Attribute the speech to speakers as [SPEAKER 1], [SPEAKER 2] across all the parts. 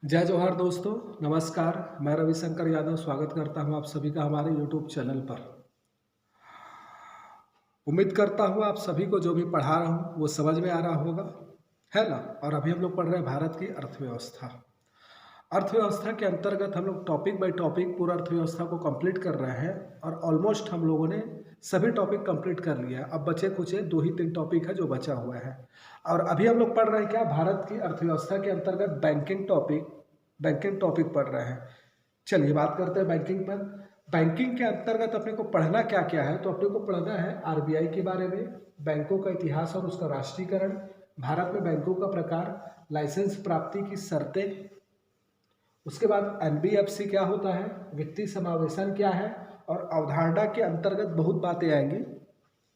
[SPEAKER 1] जय जोहार दोस्तों, नमस्कार। मैं रविशंकर यादव स्वागत करता हूं आप सभी का हमारे यूट्यूब चैनल पर। उम्मीद करता हूं आप सभी को जो भी पढ़ा रहा हूं वो समझ में आ रहा होगा, है ना। और अभी हम लोग पढ़ रहे हैं भारत की अर्थव्यवस्था। अर्थव्यवस्था के अंतर्गत हम लोग टॉपिक बाय टॉपिक पूरा अर्थव्यवस्था को कंप्लीट कर रहे हैं और ऑलमोस्ट हम लोगों ने सभी टॉपिक कंप्लीट कर लिया है। अब बचे कुछ 2 ही 3 टॉपिक है जो बचा हुआ है। और अभी हम लोग पढ़ रहे हैं क्या, भारत की अर्थव्यवस्था के अंतर्गत बैंकिंग टॉपिक पढ़ रहे हैं। चलिए बात करते हैं बैंकिंग पर। बैंकिंग के अंतर्गत अपने को पढ़ना क्या क्या है, तो अपने को पढ़ना है आरबीआई के बारे में, बैंकों का इतिहास और उसका राष्ट्रीयकरण, भारत में बैंकों का प्रकार, लाइसेंस प्राप्ति की शर्तें, उसके बाद एनबीएफसी क्या होता है, वित्तीय समावेशन क्या है, और अवधारणा के अंतर्गत बहुत बातें आएंगी।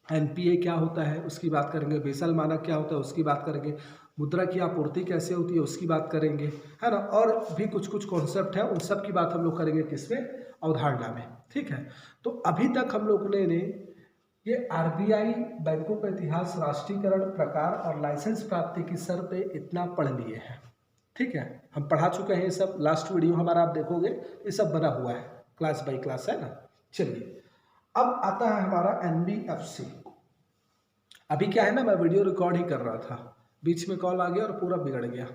[SPEAKER 1] एनपीए क्या होता है उसकी बात करेंगे, बेसल मानक क्या होता है उसकी बात करेंगे, मुद्रा की आपूर्ति कैसे होती है उसकी बात करेंगे, है ना। और भी कुछ कुछ कॉन्सेप्ट है, उन सब की बात हम लोग करेंगे किसमें, अवधारणा में। ठीक है, तो अभी तक हम लोग ने ये आरबीआई, बैंकों का इतिहास, राष्ट्रीयकरण, प्रकार और लाइसेंस प्राप्ति की शर्तें इतना पढ़ लिए हैं। ठीक है, हम पढ़ा चुके हैं ये सब। लास्ट वीडियो हमारा आप देखोगे ये सब बना हुआ है, क्लास बाय क्लास, है ना। चलिए अब आता है हमारा एनबीएफसी। अभी क्या है ना, मैं वीडियो रिकॉर्ड ही कर रहा था, बीच में कॉल आ गया और पूरा बिगड़ गया,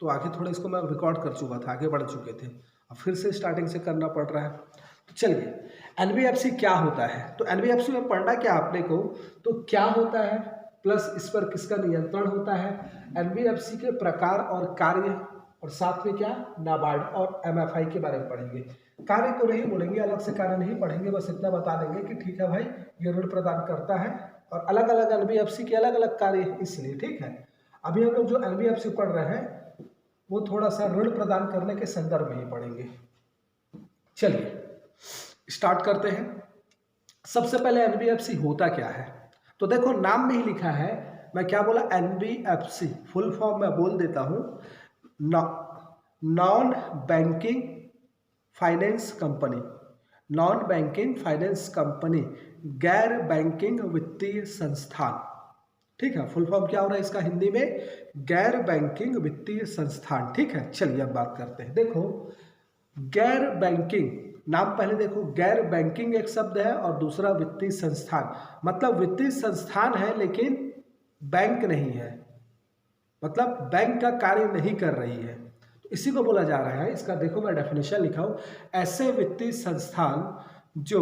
[SPEAKER 1] तो आगे थोड़ा इसको मैं रिकॉर्ड कर चुका था, आगे बढ़ चुके थे, अब फिर से स्टार्टिंग से करना पड़ रहा है। तो चलिए, एनबीएफसी क्या होता है, तो एनबीएफसी में पढ़ना क्या आपने को, तो क्या होता है प्लस इस पर किसका नियंत्रण होता है, एनबीएफसी के प्रकार और कार्य, और साथ में क्या, नाबार्ड और एमएफआई के बारे में पढ़ेंगे। कार्य को नहीं बोलेंगे, अलग से कार्य नहीं पढ़ेंगे, बस इतना बता देंगे कि ठीक है भाई ये ऋण प्रदान करता है, और अलग अलग एनबीएफसी के अलग अलग कार्य हैं इसलिए। ठीक है, अभी हम लोग जो एनबीएफसी पढ़ रहे हैं वो थोड़ा सा ऋण प्रदान करने के संदर्भ में ही पढ़ेंगे। चलिए स्टार्ट करते हैं। सबसे पहले एनबीएफसी होता क्या है, तो देखो नाम में ही लिखा है, मैं क्या बोला, एनबीएफसी फुल फॉर्म मैं बोल देता हूं, non banking finance company. Non banking finance company, गैर बैंकिंग वित्तीय संस्थान। ठीक है, फुल फॉर्म क्या हो रहा है इसका हिंदी में, गैर बैंकिंग वित्तीय संस्थान। ठीक है, चलिए अब बात करते हैं। देखो गैर बैंकिंग, नाम पहले देखो, गैर बैंकिंग एक शब्द है और दूसरा वित्तीय संस्थान, मतलब वित्तीय संस्थान है लेकिन बैंक नहीं है, मतलब बैंक का कार्य नहीं कर रही है, तो इसी को बोला जा रहा है। इसका देखो मैं डेफिनेशन लिखा हूं, ऐसे वित्तीय संस्थान जो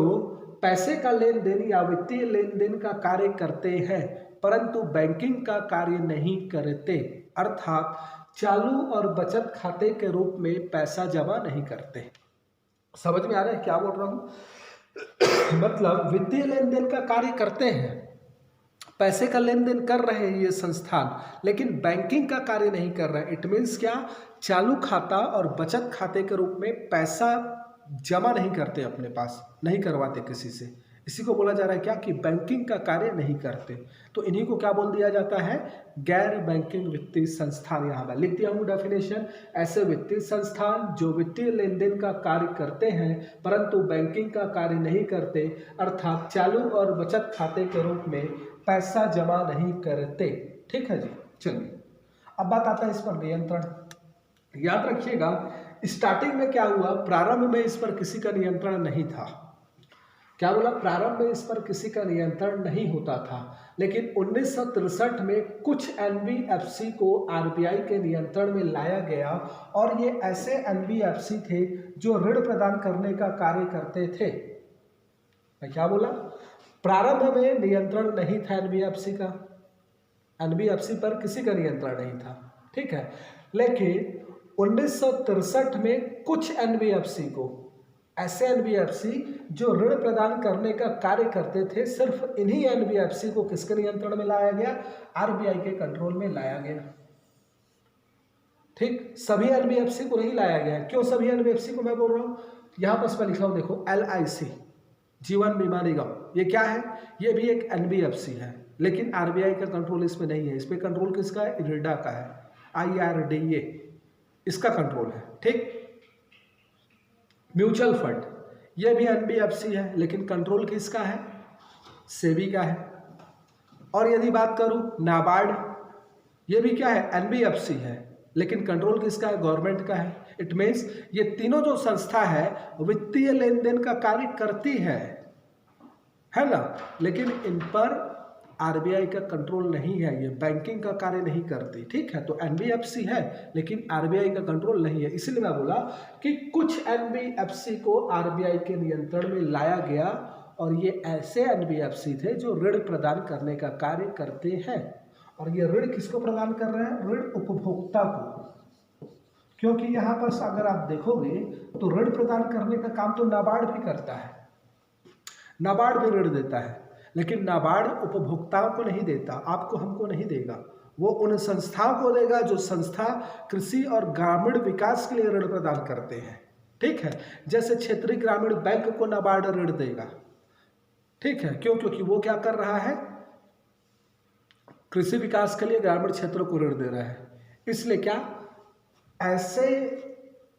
[SPEAKER 1] पैसे का लेन देन या वित्तीय लेन देन का कार्य करते हैं परंतु बैंकिंग का कार्य नहीं करते, अर्थात चालू और बचत खाते के रूप में पैसा जमा नहीं करते। समझ में आ रहा है क्या बोल रहा हूं मतलब वित्तीय लेन देन का कार्य करते हैं, पैसे का लेन देन कर रहे हैं ये संस्थान, लेकिन बैंकिंग का कार्य नहीं कर रहे हैं। इट मीन्स क्या, चालू खाता और बचत खाते के रूप में पैसा जमा नहीं करते, अपने पास नहीं करवाते किसी से, इसी को बोला जा रहा है क्या, कि बैंकिंग का कार्य नहीं करते। तो इन्हीं को क्या बोल दिया जाता है, गैर बैंकिंग वित्तीय संस्थान। यहाँ मैं लिख दिया हूँ डेफिनेशन, ऐसे वित्तीय संस्थान जो वित्तीय लेन देन का कार्य करते हैं परंतु बैंकिंग का कार्य नहीं करते, अर्थात चालू और बचत खाते के रूप में पैसा जमा नहीं करते। ठीक है जी, चलिए अब बात आता है इस पर नियंत्रण। याद रखिएगा स्टार्टिं63 में क्या हुआ, प्रारंभ में इस पर किसी का नियंत्रण नहीं था। क्या बोला, प्रारंभ में इस पर किसी का नियंत्रण नहीं होता था, लेकिन 1963 में कुछ एनबीएफसी को आरबीआई के नियंत्रण में लाया गया, और ये ऐसे एनबीएफसी थे जो ऋण प्रदान करने का कार्य करते थे। मैं क्या बोला, प्रारंभ में नियंत्रण नहीं था एनबीएफसी का, एनबीएफसी पर किसी का नियंत्रण नहीं था। ठीक है, लेकिन 1963 में कुछ एनबीएफसी को, ऐसे एनबीएफसी जो ऋण प्रदान करने का कार्य करते थे, सिर्फ इन्हीं एनबीएफसी को किसके नियंत्रण में लाया गया, आरबीआई के कंट्रोल में लाया गया। ठीक, सभी एनबीएफसी को नहीं लाया गया। क्यों सभी एनबीएफसी को मैं बोल रहा हूं, यहां पर मैं लिखा हूं, देखो एलआईसी, जीवन बीमा निगम, ये क्या है, ये भी एक एनबीएफसी है, लेकिन आरबीआई का कंट्रोल इसमें नहीं है। इसमें कंट्रोल किसका है, इरडा का है, IRDA इसका कंट्रोल है। ठीक, म्यूचुअल फंड, ये भी एनबीएफसी है लेकिन कंट्रोल किसका है, सेबी का है। और यदि बात करूं नाबार्ड, ये भी क्या है, एनबीएफसी है लेकिन कंट्रोल किसका है? गवर्नमेंट का है। इट मीन्स ये तीनों जो संस्था है वित्तीय लेन देन का कार्य करती है ना, लेकिन इन पर आरबीआई का कंट्रोल नहीं है, ये बैंकिंग का कार्य नहीं करती। ठीक है, तो एनबीएफसी है लेकिन आरबीआई का कंट्रोल नहीं है। इसलिए मैं बोला कि कुछ एनबीएफसी को आरबीआई के नियंत्रण में लाया गया और ये ऐसे एनबीएफसी थे जो ऋण प्रदान करने का कार्य करते हैं। और ये ऋण किसको प्रदान कर रहे हैं? ऋण उपभोक्ता को। क्योंकि यहाँ पर अगर आप देखोगे तो ऋण प्रदान करने का काम तो नाबार्ड भी करता है, नाबार्ड भी ऋण देता है, लेकिन नाबार्ड उपभोक्ताओं को नहीं देता, आपको हमको नहीं देगा। वो उन संस्थाओं को देगा जो संस्था कृषि और ग्रामीण विकास के लिए ऋण प्रदान करते हैं। ठीक है, जैसे क्षेत्रीय ग्रामीण बैंक को नाबार्ड ऋण देगा। ठीक है, क्यों? क्योंकि वो क्या कर रहा है? कृषि विकास के लिए ग्रामीण क्षेत्रों को ऋण दे रहा है। इसलिए क्या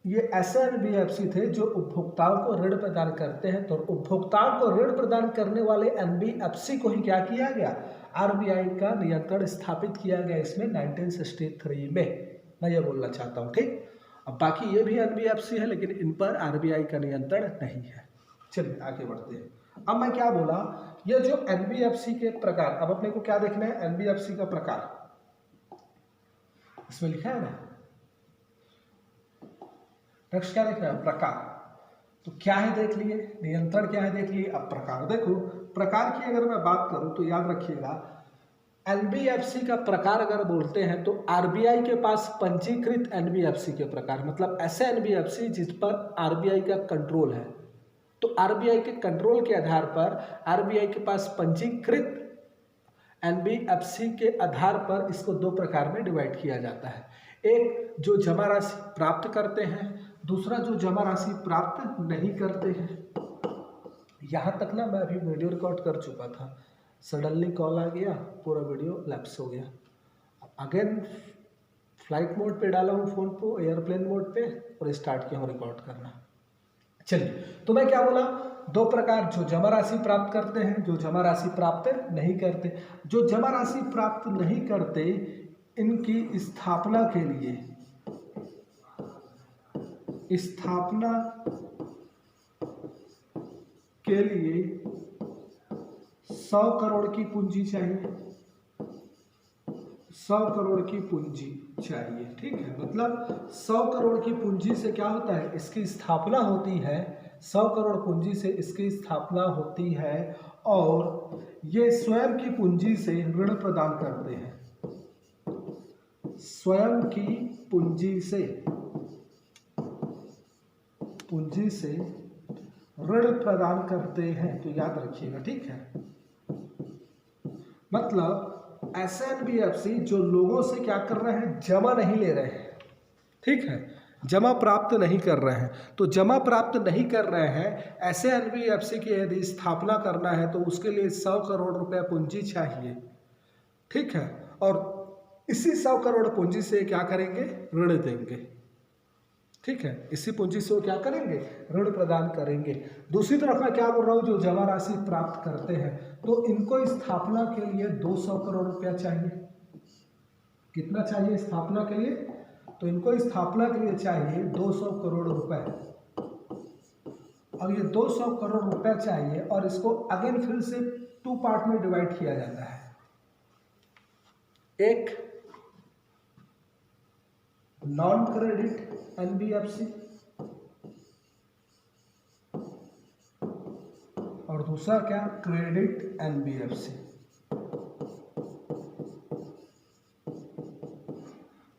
[SPEAKER 1] ये ऐसे एनबीएफसी थे जो उपभोक्ताओं को ऋण प्रदान करते हैं। तो उपभोक्ताओं को ऋण प्रदान करने वाले एनबीएफसी को ही क्या किया गया? आरबीआई का नियंत्रण स्थापित किया गया इसमें 1963 में। मैं ये बोलना चाहता हूँ। ठीक, अब बाकी ये भी एनबीएफसी है लेकिन इन पर आरबीआई का नियंत्रण नहीं है। चलिए आगे बढ़ते हैं। अब मैं क्या बोला, ये जो एनबीएफसी के प्रकार, अब अपने को क्या देखना है? एनबीएफसी का प्रकार इसमें लिखा है ना। नेक्स्ट क्या देखना है? प्रकार। तो क्या है देख लिए, नियंत्रण क्या है देख लिए, अब प्रकार देखो। प्रकार की अगर मैं बात करूं तो याद रखिएगा, एनबीएफसी का प्रकार अगर बोलते हैं तो आरबीआई के पास पंजीकृत एनबीएफसी के प्रकार, मतलब ऐसे एनबीएफसी जिस पर आरबीआई का कंट्रोल है। तो आरबीआई के कंट्रोल के आधार पर आरबीआई के पास पंजीकृत एनबीएफसी के आधार पर इसको दो प्रकार में डिवाइड किया जाता है। एक जो जमा राशि प्राप्त करते हैं, दूसरा जो जमा राशि प्राप्त नहीं करते हैं। यहाँ तक ना मैं अभी वीडियो रिकॉर्ड कर चुका था, सडनली कॉल आ गया, पूरा वीडियो लैप्स हो गया। अगेन फ्लाइट मोड पे डाला हूँ फ़ोन को, एयरप्लेन मोड पे, और स्टार्ट किया हूँ रिकॉर्ड करना। चलिए, तो मैं क्या बोला? दो प्रकार, जो जमा राशि प्राप्त करते हैं, जो जमा राशि प्राप्त नहीं करते। जो जमा राशि प्राप्त नहीं करते इनकी स्थापना के लिए 100 करोड़ की पूंजी चाहिए। 100 करोड़ की पूंजी चाहिए। ठीक है, मतलब 100 करोड़ की पूंजी से क्या होता है? इसकी स्थापना होती है। 100 करोड़ पूंजी से इसकी स्थापना होती है और ये स्वयं की पूंजी से ऋण प्रदान करते हैं। स्वयं की पूंजी से ऋण प्रदान करते हैं। तो याद रखिएगा। ठीक है, मतलब ऐसे एनबीएफसी जो लोगों से क्या कर रहे हैं? जमा नहीं ले रहे हैं। ठीक है, जमा प्राप्त नहीं कर रहे हैं। तो जमा प्राप्त नहीं कर रहे हैं ऐसे एनबीएफसी की यदि स्थापना करना है तो उसके लिए 100 करोड़ रुपया पूंजी चाहिए। ठीक है, और इसी 100 करोड़ पूंजी से क्या करेंगे? ऋण देंगे। ठीक है, इसी पूंजी से वो क्या करेंगे? ऋण प्रदान करेंगे। दूसरी तरफ मैं क्या बोल रहा हूँ, जो जमा राशि प्राप्त करते हैं तो इनको स्थापना के लिए 200 करोड़ रुपया चाहिए। कितना चाहिए स्थापना के लिए? तो इनको स्थापना के लिए चाहिए 200 करोड़ रुपए, और ये 200 करोड़ रुपया चाहिए और इसको अगेन फिर से 2 पार्ट में डिवाइड किया जाता है। एक नॉन क्रेडिट एनबीएफसी और दूसरा क्या? Credit NBFC.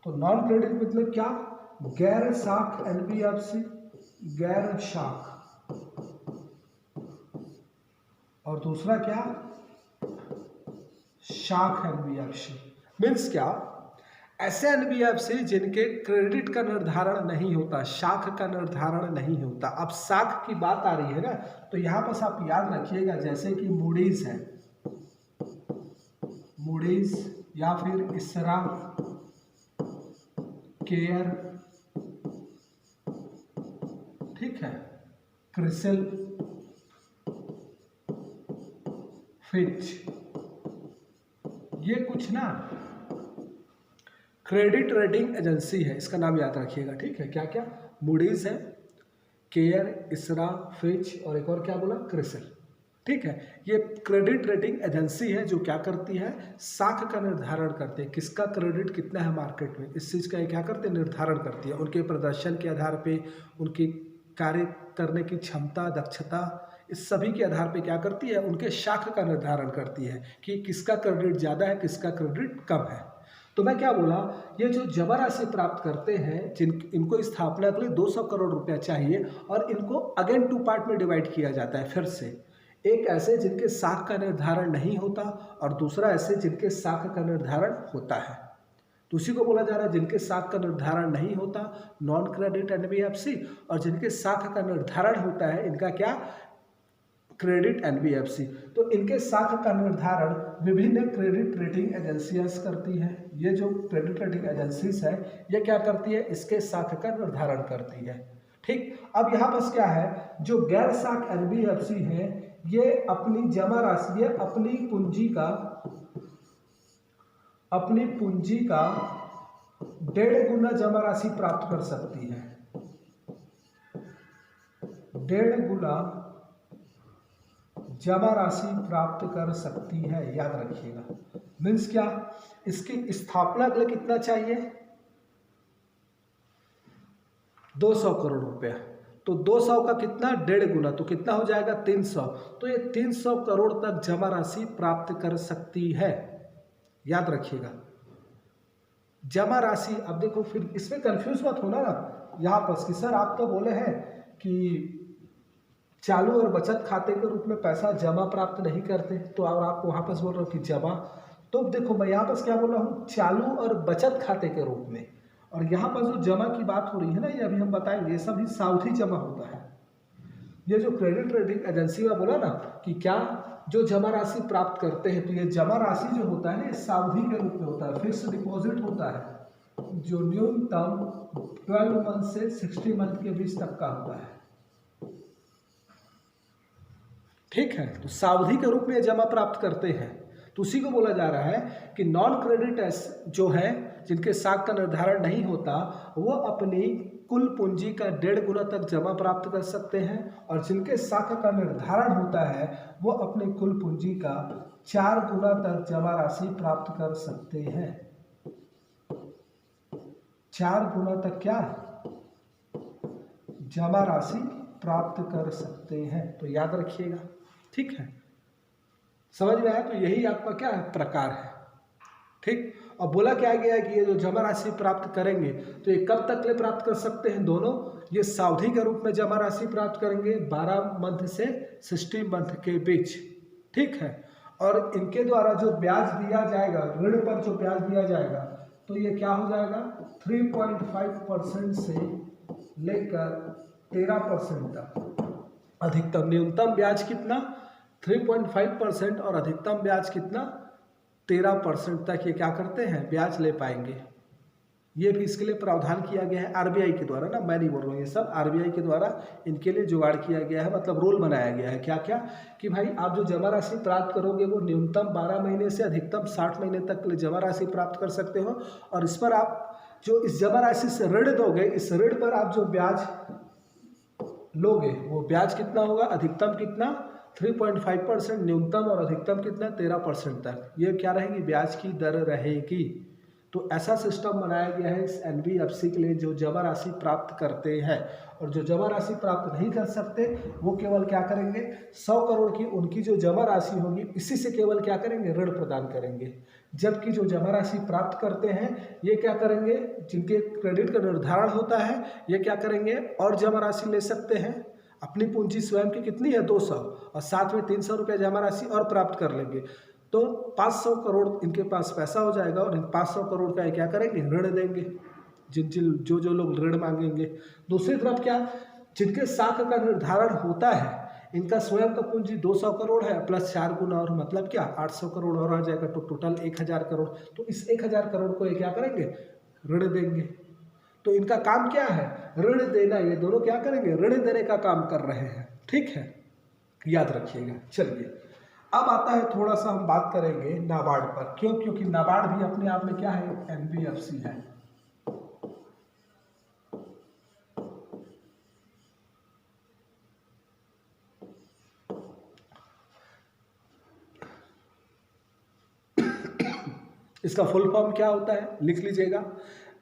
[SPEAKER 1] तो नॉन क्रेडिट मतलब क्या? गैर शाख एनबीएफसी, गैर शाख। और दूसरा क्या? शाख एनबीएफसी। मीन्स क्या? ऐसे एनबीएफसी जिनके क्रेडिट का निर्धारण नहीं होता, शाख का निर्धारण नहीं होता। अब शाख की बात आ रही है ना, तो यहां पर आप याद रखिएगा, जैसे कि मूडीज है, मूडीज या फिर इसरा केयर, ठीक है, क्रिसिल, फिच, ये कुछ ना क्रेडिट रेटिंग एजेंसी है, इसका नाम याद रखिएगा, ठीक है। क्या क्या? मूडीज है, केयर, इसरा, फिच और एक और क्या बोला, क्रिसिल, ठीक है। ये क्रेडिट रेटिंग एजेंसी है जो क्या करती है, साख का निर्धारण करती है, किसका क्रेडिट कितना है मार्केट में, इस चीज़ का ये क्या करते हैं, निर्धारण करती है। उनके प्रदर्शन के आधार पे, उनकी कार्य करने की क्षमता, दक्षता, इस सभी के आधार पे क्या करती है, उनके साख का निर्धारण करती है कि किसका क्रेडिट ज़्यादा है, किसका क्रेडिट कम है। तो मैं क्या बोला, ये जो जमा राशि प्राप्त करते हैं, इनको स्थापना के लिए 200 करोड़ रुपया चाहिए और इनको अगेन 2 पार्ट में डिवाइड किया जाता है। फिर से एक ऐसे जिनके साख का निर्धारण नहीं होता और दूसरा ऐसे जिनके साख का निर्धारण होता है। तो उसी को बोला जा रहा है जिनके साख का निर्धारण नहीं होता, नॉन क्रेडिट एनबीएफसी, और जिनके साख का निर्धारण होता है, इनका क्या, क्रेडिट एनबीएफसी। तो इनके साख का निर्धारण विभिन्न क्रेडिट रेटिंग एजेंसियां करती हैं। ये जो क्रेडिट रेटिंग एजेंसीज है, ये क्या करती है, इसके साख का निर्धारण करती है, ठीक। अब यहाँ पर क्या है, जो गैर साख एनबीएफसी है, ये अपनी जमा राशि, ये अपनी पूंजी का 1.5 गुना जमा राशि प्राप्त कर सकती है, 1.5 गुना जमा राशि प्राप्त कर सकती है, याद रखिएगा। मीन्स क्या, इसकी स्थापना के लिए कितना चाहिए, 200 करोड़ रुपया। तो 200 का कितना, 1.5 गुना, तो कितना हो जाएगा, 300। तो ये 300 करोड़ तक जमा राशि प्राप्त कर सकती है, याद रखिएगा। जमा राशि, अब देखो फिर इसमें कंफ्यूज मत होना ना यहाँ पर कि सर आप तो बोले हैं कि चालू और बचत खाते के रूप में पैसा जमा प्राप्त नहीं करते, तो और आप वहाँ पर बोल रहे हो कि जमा। तो देखो मैं यहाँ पर क्या बोल रहा हूँ, चालू और बचत खाते के रूप में, और यहाँ पर जो जमा की बात हो रही है ना, ये अभी हम बताएंगे, ये सभी सावधि जमा होता है। ये जो क्रेडिट रेटिंग एजेंसी का बोला ना कि क्या जो जमा राशि प्राप्त करते हैं, तो ये जमा राशि जो होता है, ये सावधि के रूप में होता है, फिक्स डिपॉजिट होता है, जो न्यूनतम 12 मंथ से 60 मंथ के बीच तक का होता है, ठीक है। तो सावधि के रूप में जमा प्राप्त करते हैं। तो उसी को बोला जा रहा है कि नॉन क्रेडिट जो है, जिनके साख का निर्धारण नहीं होता, वो अपनी कुल पूंजी का 1.5 गुना तक जमा प्राप्त कर सकते हैं, और जिनके साख का निर्धारण होता है, वो अपनी कुल पूंजी का 4 गुना तक जमा राशि प्राप्त कर सकते हैं। 4 गुना तक क्या, जमा राशि प्राप्त कर सकते हैं। तो याद रखिएगा, ठीक है। समझ में आया? तो यही आपका क्या है, प्रकार है, ठीक। और बोला क्या गया है कि ये जो जमा राशि प्राप्त करेंगे, तो ये कब तक ले प्राप्त कर सकते हैं, दोनों ये सावधि के रूप में जमा राशि प्राप्त करेंगे 12 मंथ से 60 मंथ के बीच, ठीक है। और इनके द्वारा जो ब्याज दिया जाएगा, ऋण पर जो ब्याज दिया जाएगा, तो ये क्या हो जाएगा, 3.5% से लेकर 13% तक। अधिकतम, न्यूनतम ब्याज कितना, 3.5% और अधिकतम ब्याज कितना, 13% तक ये क्या करते हैं, ब्याज ले पाएंगे। ये भी इसके लिए प्रावधान किया गया है आरबीआई के द्वारा ना, मैं नहीं बोल रहा हूँ, ये सब आरबीआई के द्वारा इनके लिए जुगाड़ किया गया है, मतलब रूल बनाया गया है। क्या क्या, कि भाई आप जो जमा राशि प्राप्त करोगे वो न्यूनतम 12 महीने से अधिकतम 60 महीने तक के लिए जमा राशि प्राप्त कर सकते हो, और इस पर आप जो इस जमा राशि से ऋण दोगे, इस ऋण पर आप जो ब्याज लोगे, वो ब्याज कितना होगा, अधिकतम कितना, 3.5%, न्यूनतम और अधिकतम कितना, 13% तक। ये क्या रहेगी, ब्याज की दर रहेगी। तो ऐसा सिस्टम बनाया गया है इस एनबीएफसी के लिए, जो जमा राशि प्राप्त करते हैं, और जो जमा राशि प्राप्त नहीं कर सकते, वो केवल क्या करेंगे, 100 करोड़ की उनकी जो जमा राशि होगी, इसी से केवल क्या करेंगे, ऋण प्रदान करेंगे। जबकि जो जमा राशि प्राप्त करते हैं, ये क्या करेंगे, जिनके क्रेडिट का निर्धारण होता है, ये क्या करेंगे, और जमा राशि ले सकते हैं। अपनी पूंजी स्वयं की कितनी है, 200, और साथ में 300 रुपये जमा राशि और प्राप्त कर लेंगे, तो 500 करोड़ इनके पास पैसा हो जाएगा, और इन 500 करोड़ का ये क्या करेंगे, ऋण देंगे, जो लोग ऋण मांगेंगे। दूसरी तरफ क्या, जिनके साख का निर्धारण होता है, इनका स्वयं का पूंजी 200 करोड़ है, प्लस 4 गुना और, मतलब क्या, 800 करोड़ और आ जाएगा, तो टोटल 1000 करोड़। तो इस 1000 करोड़ को ये क्या करेंगे, ऋण देंगे। तो इनका काम क्या है, ऋण देना। ये दोनों क्या करेंगे, ऋण देने का काम कर रहे हैं, ठीक है, याद रखिएगा। चलिए अब आता है थोड़ा सा हम बात करेंगे नाबार्ड पर। क्यों? क्योंकि नाबार्ड भी अपने आप में क्या है, एनबीएफसी है। इसका फुल फॉर्म क्या होता है, लिख लीजिएगा,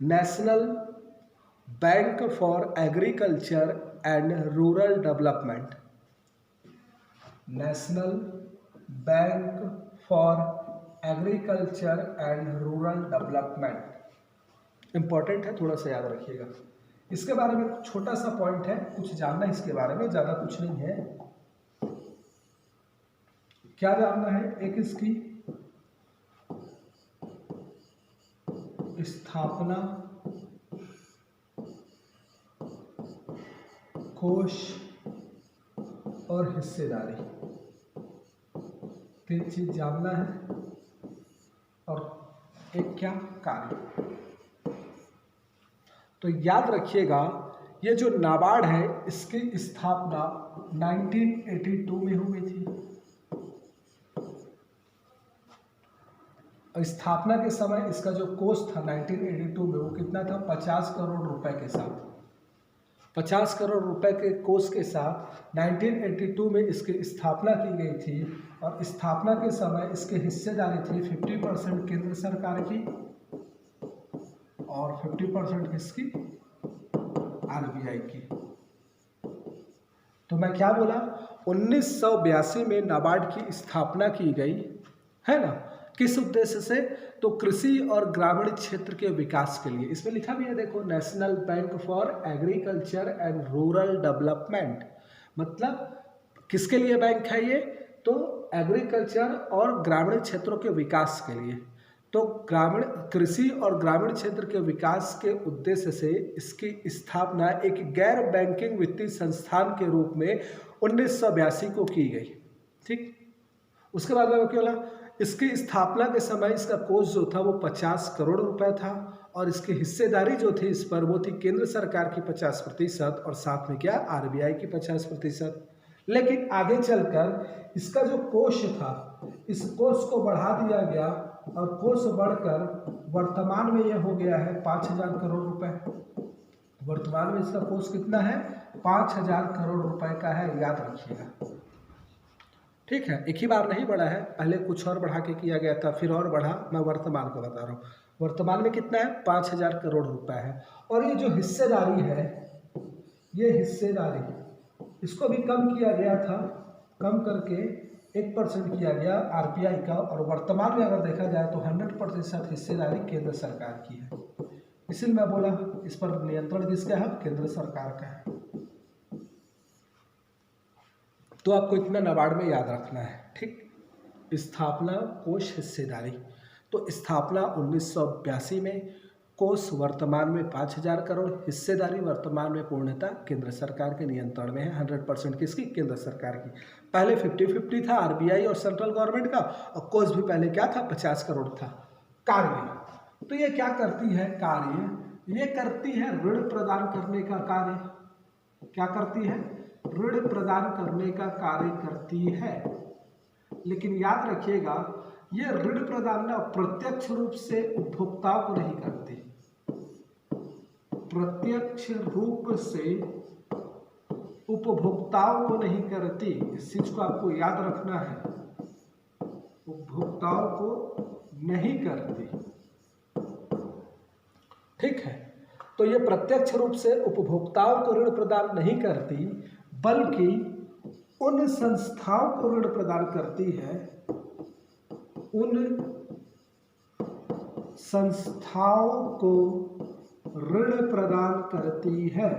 [SPEAKER 1] national bank for agriculture and rural development. National bank for agriculture and rural development important है, थोड़ा सा याद रखिएगा। इसके बारे में छोटा सा पॉइंट है, कुछ जानना है इसके बारे में, ज़्यादा कुछ नहीं है। क्या जानना है? एक इसकी स्थापना, कोष और हिस्सेदारी, तीन चीज जानना है। और एक क्या, कार्य। तो याद रखिएगा, ये जो नाबार्ड है इसकी स्थापना 1982 में हुई थी। स्थापना के समय इसका जो कोष था 1982 में, वो कितना था, 50 करोड़ रुपए के साथ। 50 करोड़ रुपए के कोष के साथ 1982 में इसकी स्थापना की गई थी। और स्थापना के समय इसकी हिस्सेदारी थी 50% केंद्र सरकार की और 50% किसकी, आरबीआई की। तो मैं क्या बोला, 1982 में नाबार्ड की स्थापना की गई है ना, किस उद्देश्य से, तो कृषि और ग्रामीण क्षेत्र के विकास के लिए। इसमें लिखा भी है देखो, national bank for agriculture and rural development, मतलब किसके लिए बैंक है ये, तो एग्रीकल्चर और ग्रामीण क्षेत्रों के विकास के लिए। तो ग्रामीण कृषि और ग्रामीण क्षेत्र के विकास के उद्देश्य से इसकी स्थापना एक गैर बैंकिंग वित्तीय संस्थान के रूप में 1982 को की गई। ठीक, उसके बाद में क्या बोला, इसकी स्थापना के समय इसका कोष जो था वो 50 करोड़ रुपए था और इसकी हिस्सेदारी जो थी इस पर वो थी केंद्र सरकार की 50% और साथ में क्या, आरबीआई की 50%। लेकिन आगे चलकर इसका जो कोष था, इस कोष को बढ़ा दिया गया और कोष बढ़कर वर्तमान में यह हो गया है 5000 करोड़ रुपए। वर्तमान में इसका कोष कितना है, 5000 करोड़ रुपए का है, याद रखिएगा। ठीक है, एक ही बार नहीं बढ़ा है, पहले कुछ और बढ़ा के किया गया था, फिर और बढ़ा, मैं वर्तमान को बता रहा हूँ। वर्तमान में कितना है, 5000 करोड़ रुपए है। और ये जो हिस्सेदारी है, ये हिस्सेदारी, इसको भी कम किया गया था, कम करके 1% किया गया आरबीआई का। और वर्तमान में अगर देखा जाए तो 100% हिस्सेदारी केंद्र सरकार की है। इसीलिए मैं बोला इस पर नियंत्रण किसका है, केंद्र सरकार का है। तो आपको इतना नाबार्ड में याद रखना है। ठीक, स्थापना, कोष, हिस्सेदारी। तो स्थापना 1982 में, कोष वर्तमान में 5000 करोड़, हिस्सेदारी वर्तमान में पूर्णतः केंद्र सरकार के नियंत्रण में है। 100% किसकी, केंद्र सरकार की। पहले 50-50 था आरबीआई और सेंट्रल गवर्नमेंट का, और कोष भी पहले क्या था, 50 करोड़ था। कार्य, तो ये क्या करती है, कार्य ये करती है ऋण प्रदान करने का कार्य। क्या करती है, ऋण प्रदान करने का कार्य करती है। लेकिन याद रखिएगा, यह ऋण प्रदान ना प्रत्यक्ष रूप से उपभोक्ताओं को नहीं करती, प्रत्यक्ष रूप से उपभोक्ताओं को नहीं करती। इस चीज को आपको याद रखना है, उपभोक्ताओं को नहीं करती। ठीक है, तो ये प्रत्यक्ष रूप से उपभोक्ताओं को ऋण प्रदान नहीं करती, बल्कि उन संस्थाओं को ऋण प्रदान करती है, उन संस्थाओं को ऋण प्रदान करती है,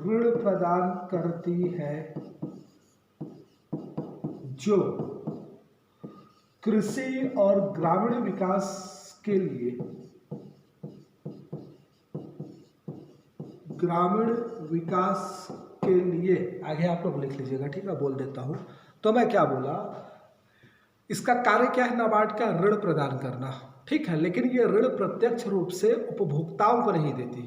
[SPEAKER 1] ऋण प्रदान करती है जो कृषि और ग्रामीण विकास के लिए, ग्रामीण विकास के लिए, आगे आप लोग लिख लीजिएगा, ठीक है, बोल देता हूं। तो मैं क्या बोला, इसका कार्य क्या है, नाबार्ड का ऋण प्रदान करना। ठीक है, लेकिन ये ऋण प्रत्यक्ष रूप से उपभोक्ताओं को नहीं देती,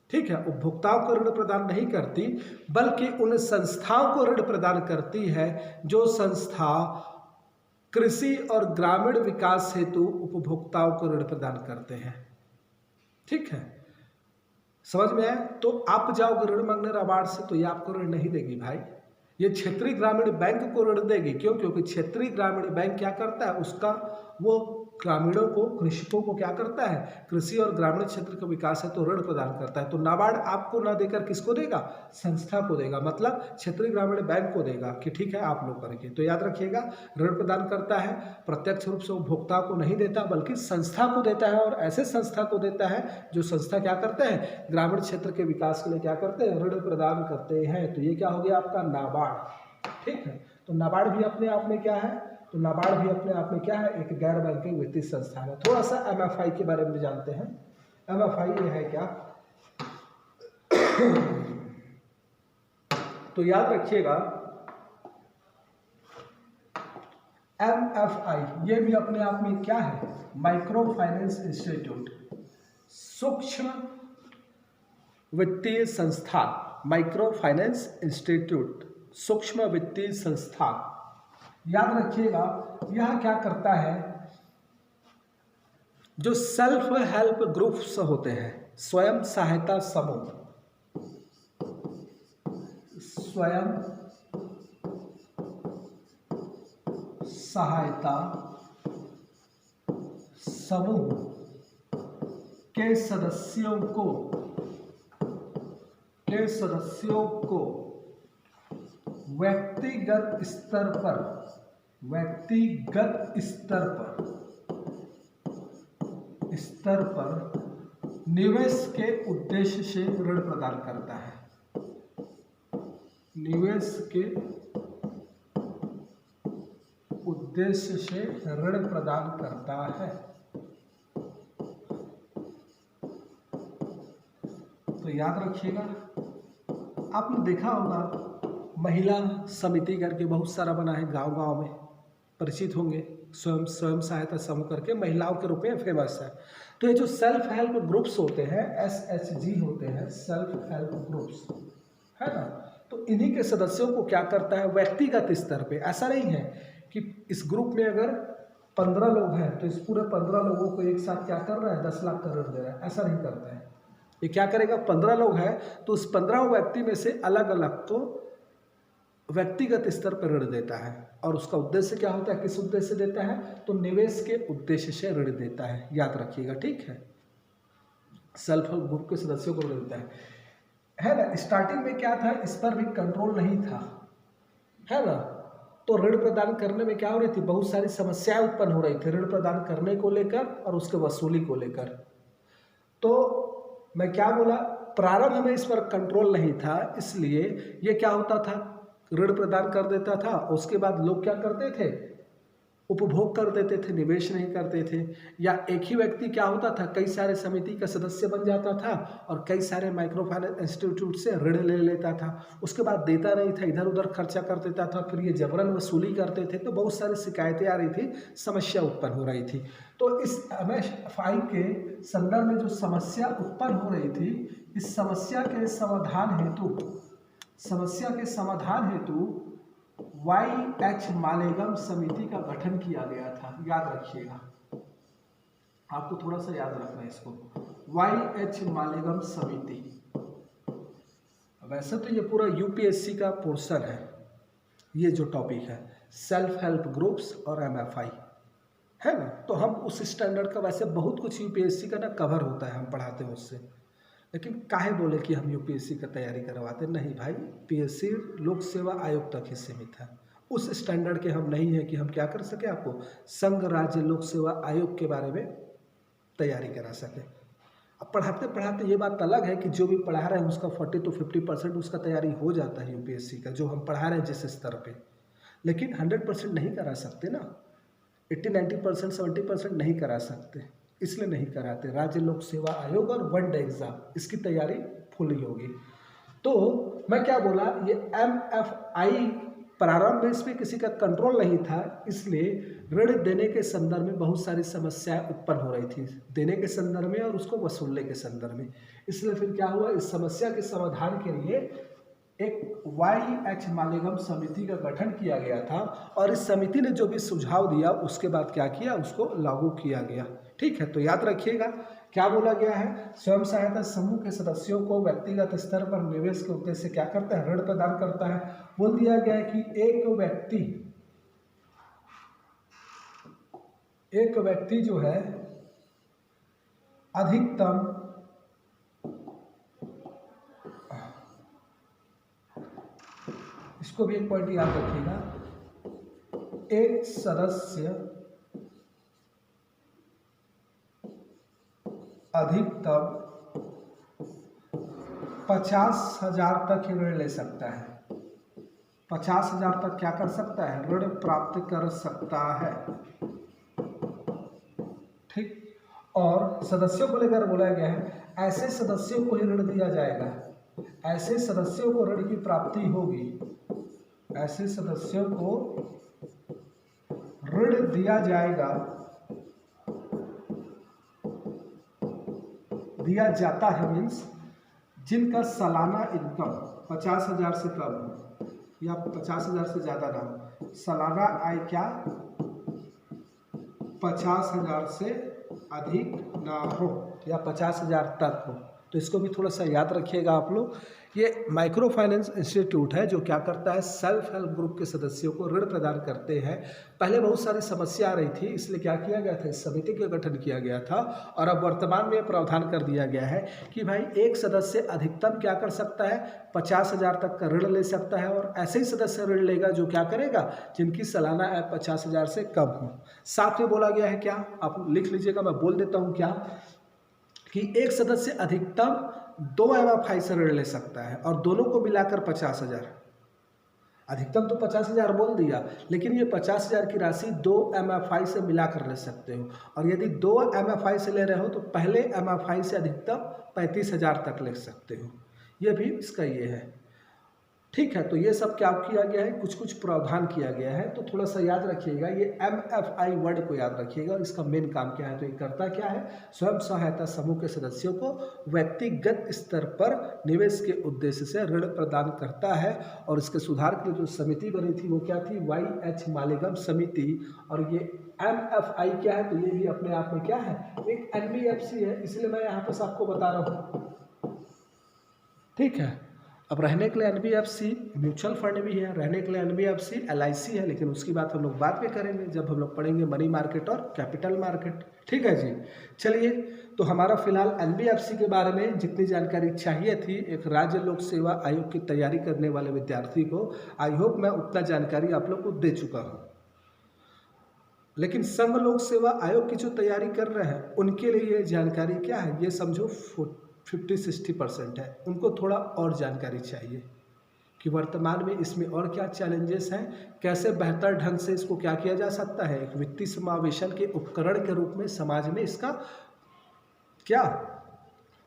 [SPEAKER 1] ठीक है, उपभोक्ताओं को ऋण प्रदान नहीं करती, बल्कि उन संस्थाओं को ऋण प्रदान करती है जो संस्था कृषि और ग्रामीण विकास हेतु उपभोक्ताओं को ऋण प्रदान करते हैं। ठीक है, समझ में आया? तो आप जाओगे ऋण मांगने नाबार्ड से तो ये आपको ऋण नहीं देगी भाई, ये क्षेत्रीय ग्रामीण बैंक को ऋण देगी। क्यों? क्योंकि क्षेत्रीय ग्रामीण बैंक क्या करता है, उसका वो ग्रामीणों को, कृषकों को क्या करता है, कृषि और ग्रामीण क्षेत्र का विकास है तो ऋण प्रदान करता है। तो नाबार्ड आपको ना देकर किसको देगा, संस्था को देगा, मतलब क्षेत्रीय ग्रामीण बैंक को देगा कि ठीक है आप लोग करके। तो याद रखिएगा, ऋण प्रदान करता है प्रत्यक्ष रूप से उपभोक्ता को नहीं देता, बल्कि संस्था को देता है, और ऐसे संस्था को देता है जो संस्था क्या करते हैं, ग्रामीण क्षेत्र के विकास के लिए क्या करते हैं, ऋण प्रदान करते हैं। तो ये क्या हो गया आपका नाबार्ड। ठीक है, तो नाबार्ड भी अपने आप में क्या है, तो नाबार्ड भी अपने आप में क्या है, एक गैर बैंकिंग वित्तीय संस्थान है। थोड़ा सा एमएफआई के बारे में जानते हैं। एमएफआई ये है क्या, तो याद रखिएगा एमएफआई ये भी अपने आप में क्या है, माइक्रो फाइनेंस इंस्टीट्यूट, सूक्ष्म वित्तीय संस्थान, माइक्रो फाइनेंस इंस्टीट्यूट, सूक्ष्म वित्तीय संस्थान। याद रखिएगा यह क्या करता है, जो सेल्फ हेल्प ग्रुप्स होते हैं, स्वयं सहायता समूह, स्वयं सहायता समूह के सदस्यों को व्यक्तिगत स्तर पर निवेश के उद्देश्य से ऋण प्रदान करता है, निवेश के उद्देश्य से ऋण प्रदान करता है। तो याद रखिएगा, आपने देखा होगा महिला समिति करके बहुत सारा बना है, गांव-गांव में परिचित होंगे, स्वयं सहायता समूह करके महिलाओं के रूप में फेमस है। तो ये जो सेल्फ हेल्प ग्रुप्स होते हैं, SHG होते हैं, सेल्फ हेल्प ग्रुप्स, है ना, तो इन्हीं के सदस्यों को क्या करता है, व्यक्तिगत स्तर पे, ऐसा नहीं है कि इस ग्रुप में अगर 15 लोग हैं तो इस पूरे 15 लोगों को एक साथ क्या कर रहा है, 10 लाख का ऋण दे रहा है, ऐसा नहीं करता है। ये क्या करेगा, 15 लोग हैं तो उस 15 व्यक्ति में से अलग अलग को व्यक्तिगत स्तर पर ऋण देता है, और उसका उद्देश्य क्या होता है, किस उद्देश्य से देता है, तो निवेश के उद्देश्य से ऋण देता है। याद रखिएगा, ठीक है, सेल्फ हेल्प ग्रुप के सदस्यों को ऋण देता है ना। स्टार्टिंग में क्या था, इस पर भी कंट्रोल नहीं था, है ना, तो ऋण प्रदान करने में क्या हो रही थी, बहुत सारी समस्याएं उत्पन्न हो रही थी ऋण प्रदान करने को लेकर और उसके वसूली को लेकर। तो मैं क्या बोला, प्रारंभ में इस पर कंट्रोल नहीं था, इसलिए ये क्या होता था, ऋण प्रदान कर देता था, उसके बाद लोग क्या करते थे, उपभोग कर देते थे, निवेश नहीं करते थे। या एक ही व्यक्ति क्या होता था, कई सारे समिति का सदस्य बन जाता था और कई सारे माइक्रो फाइनेंस इंस्टीट्यूट से ऋण ले लेता था, उसके बाद देता नहीं था, इधर उधर खर्चा कर देता था, फिर ये जबरन वसूली करते थे, तो बहुत सारी शिकायतें आ रही थी, समस्या उत्पन्न हो रही थी। तो इस MFI के संदर्भ में जो समस्या उत्पन्न हो रही थी, इस समस्या के समाधान हेतु YH मालेगम समिति का गठन किया गया था। याद रखिएगा, आपको थोड़ा सा याद रखना है इसको, YH मालेगम समिति। वैसे तो ये पूरा UPSC का पोर्शन है, ये जो टॉपिक है सेल्फ हेल्प ग्रुप्स और MFI, है ना। तो हम उस स्टैंडर्ड का वैसे बहुत कुछ UPSC का ना कवर होता है, हम पढ़ाते हैं उससे, लेकिन काहे बोले कि हम UPSC का तैयारी करवाते, नहीं भाई, PSC लोक सेवा आयोग तक ही सीमित है, उस स्टैंडर्ड के हम नहीं है कि हम क्या कर सके, आपको संघ राज्य लोक सेवा आयोग के बारे में तैयारी करा सके। अब पढ़ाते पढ़ाते ये बात अलग है कि जो भी पढ़ा रहे हैं उसका 40 to 50% उसका तैयारी हो जाता है UPSC का, जो हम पढ़ा रहे हैं जिस स्तर पे, लेकिन 100% नहीं करा सकते ना, 80-90%, 70% नहीं करा सकते, इसलिए नहीं कराते। राज्य लोक सेवा आयोग और वनडे एग्जाम, इसकी तैयारी फुल ही होगी। तो मैं क्या बोला, ये MFI प्रारंभ में इसमें किसी का कंट्रोल नहीं था, इसलिए ऋण देने के संदर्भ में बहुत सारी समस्याएं उत्पन्न हो रही थी, देने के संदर्भ में और उसको वसूलने के संदर्भ में। इसलिए फिर क्या हुआ, इस समस्या के समाधान के लिए एक YH मालेगम समिति का गठन किया गया था और इस समिति ने जो भी सुझाव दिया उसके बाद क्या किया, उसको लागू किया गया। ठीक है, तो याद रखिएगा क्या बोला गया है, स्वयं सहायता समूह के सदस्यों को व्यक्तिगत स्तर पर निवेश के उद्देश्य से क्या करता है, ऋण प्रदान करता है। बोल दिया गया है कि एक व्यक्ति जो है अधिकतम इसको भी एक पॉइंट याद रखिएगा, एक सदस्य अधिकतम 50,000 तक ऋण ले सकता है। 50,000 तक क्या कर सकता है, ऋण प्राप्त कर सकता है। ठीक, और सदस्यों को लेकर बोला गया है ऐसे सदस्यों को ही ऋण दिया जाएगा, ऐसे सदस्यों को ऋण की प्राप्ति होगी, ऐसे सदस्यों को ऋण दिया जाएगा, दिया जाता है मीन्स जिनका सालाना इनकम 50,000 से कम हो या 50,000 से ज़्यादा ना हो, सालाना आय क्या 50,000 से अधिक ना हो या 50,000 तक हो। तो इसको भी थोड़ा सा याद रखिएगा आप लोग। ये माइक्रो फाइनेंस इंस्टीट्यूट है जो क्या करता है, सेल्फ हेल्प ग्रुप के सदस्यों को ऋण प्रदान करते हैं। पहले बहुत सारी समस्या आ रही थी, इसलिए क्या किया गया था, इस समिति का गठन किया गया था और अब वर्तमान में प्रावधान कर दिया गया है कि भाई एक सदस्य अधिकतम क्या कर सकता है, 50,000 तक का ऋण ले सकता है और ऐसे ही सदस्य ऋण लेगा जो क्या करेगा, जिनकी सालाना आय 50,000 से कम हो। साथ में बोला गया है क्या, आप लिख लीजिएगा, मैं बोल देता हूँ क्या, कि एक सदस्य अधिकतम 2 MFI से ऋण ले सकता है और दोनों को मिलाकर 50,000। अधिकतम तो 50,000 बोल दिया, लेकिन ये 50,000 की राशि 2 MFI से मिलाकर ले सकते हो और यदि 2 MFI से ले रहे हो तो पहले MFI से अधिकतम 35,000 तक ले सकते हो। ये भी इसका ये है। ठीक है, तो ये सब क्या किया गया है, कुछ कुछ प्रावधान किया गया है, तो थोड़ा सा याद रखिएगा, ये MFI वर्ड को याद रखिएगा और इसका मेन काम क्या है। तो ये करता क्या है, स्वयं सहायता समूह के सदस्यों को व्यक्तिगत स्तर पर निवेश के उद्देश्य से ऋण प्रदान करता है और इसके सुधार के लिए जो समिति बनी थी वो क्या थी, YH मालेगम समिति। और ये MFI क्या है, तो ये भी अपने आप में क्या है, एक NBFC है, इसलिए मैं यहाँ पर आपको बता रहा हूँ। ठीक है, अब रहने के लिए NBFC म्यूचुअल फंड भी है, रहने के लिए NBFC LIC है, लेकिन उसकी बात हम लोग बाद में करेंगे जब हम लोग पढ़ेंगे मनी मार्केट और कैपिटल मार्केट। ठीक है जी, चलिए, तो हमारा फिलहाल NBFC के बारे में जितनी जानकारी चाहिए थी एक राज्य लोक सेवा आयोग की तैयारी करने वाले विद्यार्थी को, आई होप मैं उतना जानकारी आप लोग को दे चुका हूँ। लेकिन संघ लोक सेवा आयोग की जो तैयारी कर रहे हैं उनके लिए ये जानकारी क्या है, ये समझो 50-60% है, उनको थोड़ा और जानकारी चाहिए कि वर्तमान में इसमें और क्या चैलेंजेस हैं, कैसे बेहतर ढंग से इसको क्या किया जा सकता है, एक वित्तीय समावेशन के उपकरण के रूप में समाज में इसका क्या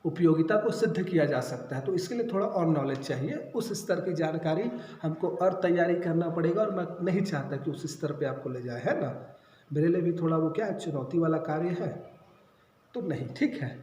[SPEAKER 1] उपयोगिता को सिद्ध किया जा सकता है। तो इसके लिए थोड़ा और नॉलेज चाहिए, उस स्तर की जानकारी हमको और तैयारी करना पड़ेगा और मैं नहीं चाहता कि उस स्तर पे आपको ले जाए, है ना। मेरे लिए भी थोड़ा वो क्या चुनौती वाला कार्य है, तो नहीं, ठीक है।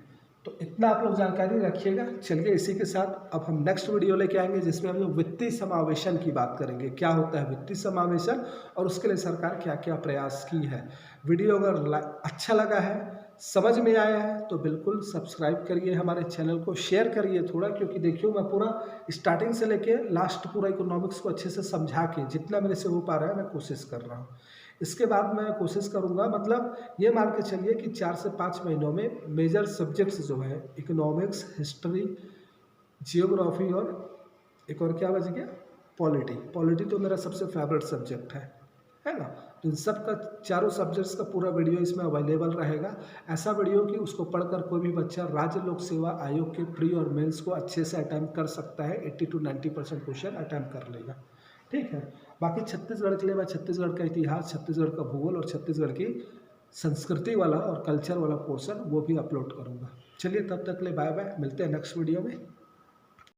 [SPEAKER 1] तो इतना आप लोग जानकारी रखिएगा। चलिए, इसी के साथ अब हम नेक्स्ट वीडियो लेके आएंगे जिसमें हम लोग वित्तीय समावेशन की बात करेंगे, क्या होता है वित्तीय समावेशन और उसके लिए सरकार क्या क्या प्रयास की है। वीडियो अगर अच्छा लगा है, समझ में आया है, तो बिल्कुल सब्सक्राइब करिए हमारे चैनल को, शेयर करिए थोड़ा, क्योंकि देखिए मैं पूरा स्टार्टिंग से लेके लास्ट पूरा इकोनॉमिक्स को अच्छे से समझा के जितना मेरे से हो पा रहा है मैं कोशिश कर रहा हूँ। इसके बाद मैं कोशिश करूंगा, मतलब ये मान के चलिए कि 4 से 5 महीनों में मेजर सब्जेक्ट्स जो है इकोनॉमिक्स, हिस्ट्री, जियोग्राफी और एक और क्या बच गया, पॉलिटी तो मेरा सबसे फेवरेट सब्जेक्ट है ना। तो इन सब का चारों सब्जेक्ट्स का पूरा वीडियो इसमें अवेलेबल रहेगा। ऐसा वीडियो कि उसको पढ़कर कोई भी बच्चा राज्य लोक सेवा आयोग के प्री और मेंस को अच्छे से अटैम्प्ट कर सकता है, 80 to 90% क्वेश्चन अटैम्प्ट कर लेगा। ठीक है, बाकी छत्तीसगढ़ के लिए मैं छत्तीसगढ़ का इतिहास, छत्तीसगढ़ का भूगोल और छत्तीसगढ़ की संस्कृति वाला और कल्चर वाला पोर्शन वो भी अपलोड करूँगा। चलिए, तब तक ले बाय बाय, मिलते हैं नेक्स्ट वीडियो में।